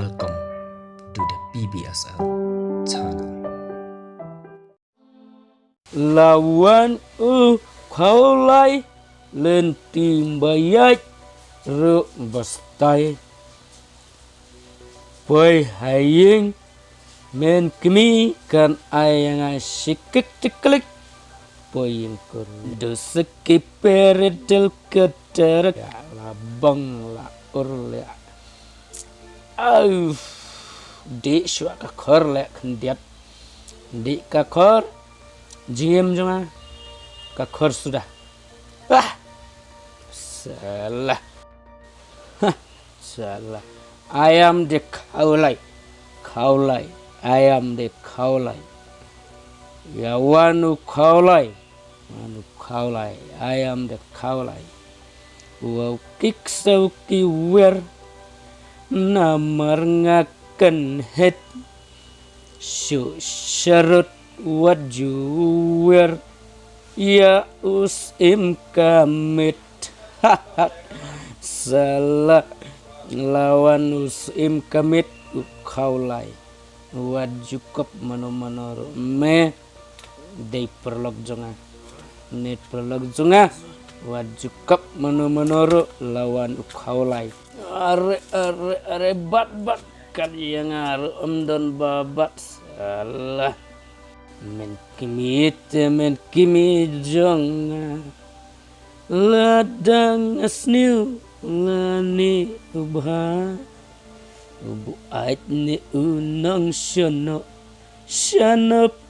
Welcome to the PBSL channel. Lawan kau lai lên tìm bayat rượu bastai Poi haying men kami kan ayang sikik tiklik Poi yang kur doseki peredel keter labang la urle au di shwa ka khor le khndiat di ka khor jiem jonga ka khor sudah salah salah ayam de kaulai ayam de kaulai ya wanu kaulai ayam de kaulai wow kiksau kiwer namar ngaken het syarut wajuwer ya usim kamit salah lawan usim kamit kaulai wajukop mano me dei perlog jonga net perlog jonga wajukop mano lawan kaulai are bat kan yang aru don babat salah men kimi jonga ladang asniu lani ubha ubu ait ni unang shano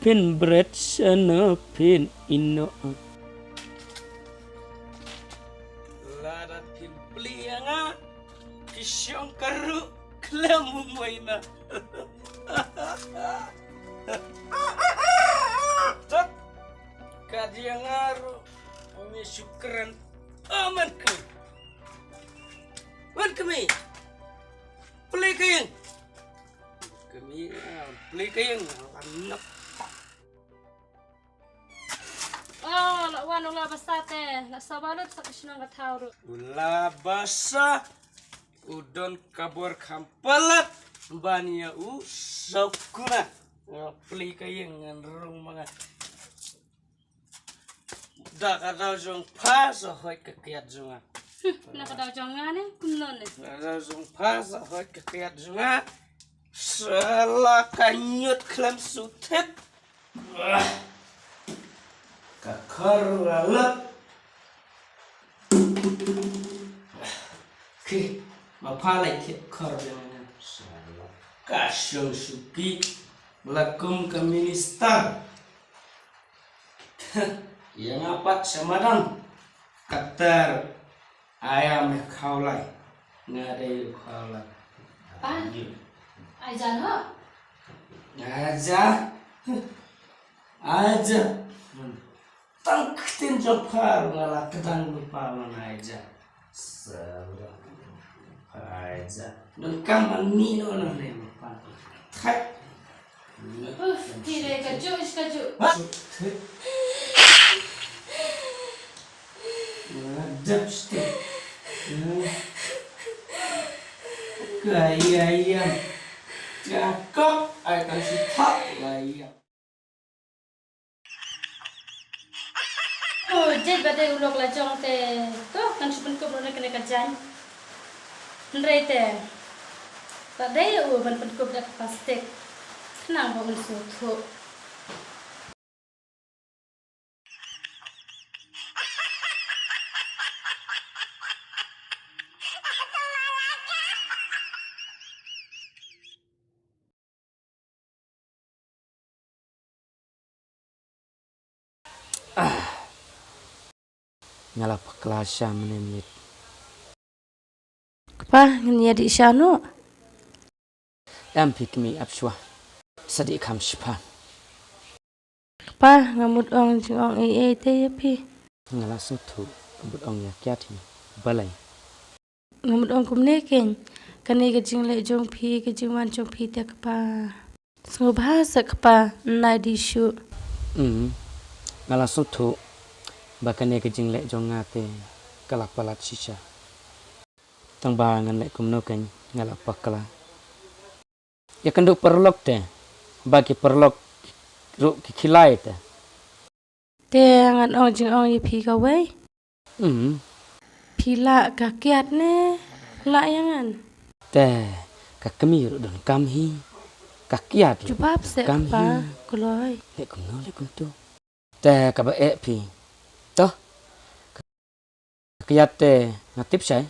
pin bread shano pin ino lada pin plianga kisyong karu klamu moina tak kadiang aru umi syukran aman kami play kayang anak lawan ulah basate la sabalut sa kisnang gatawro ulah basa udon kabur kampalat bania sakuna play kayang nganrung mga dakadaw jong pas hoy kakiat jonga nakadaw jongane kumnon dakadaw jong pas hoy kakiat jonga salah kanyut klam sutet kakar lalat ki mapalai kit kar jonga salah kasyong suki lakum ke minister yang apat samadang katar ayam kaulai ngadai kaulai Aijan ho aja tangkitin jopar ngalah kedang lupa mana aja salah aja dan kaman nino nane lupa hai tire kaju Ngadap stik gaya ayam cakep akan siap gaya jed badai ulok la jong te to kan supen ko na kena kajan nrete badai ban pen ko dak pastek nang bo sutho ngalah kelasya menit pa ngnya di syanu am pikmi apswa sadi kam shipa pa ngamut ong jong te pi ngalah sutu but ong ya kyati balai ngamut ong kumne ken kane ke jing le jong pi ke jing wan jong pi te pa so bahasa pa na di shu ngalah sutu bakane ke jing le jong ngate kalak palat shisha tang bangan le kumno kan ngalak pakala ya kenduk perlok teh bagi perlok ru kikilai teh ngan ong jing ong ye phi ka wei phi la ka kiat ne la yangan teh kakemi ru don kamhi kakiat jubab se Kam pa hi. kuloi le kum tu teh ka ba phi toh kakiat teh ngatip sai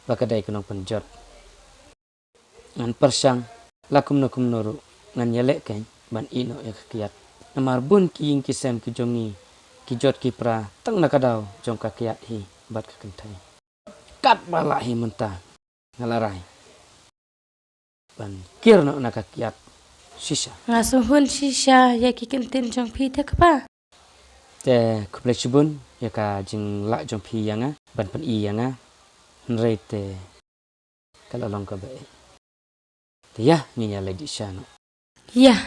bakadai kunong penjot ngan persang lakum nakum noru ngan yelek ken ban ino ya kakiat namar bun ki kisem ki jongi ki jot ki pra tang nakadau jong kakiat hi bat ka kentai kat bala hi mentah ngalarai ban kirno na kakiat sisa ngasung hun shisha ya ki kentin jong phi te ka pa te kuplek subun ya ka jing la jong phi yanga ban pen i yanga nrei te kalau long ka ba te ya ni ya lagi syano ya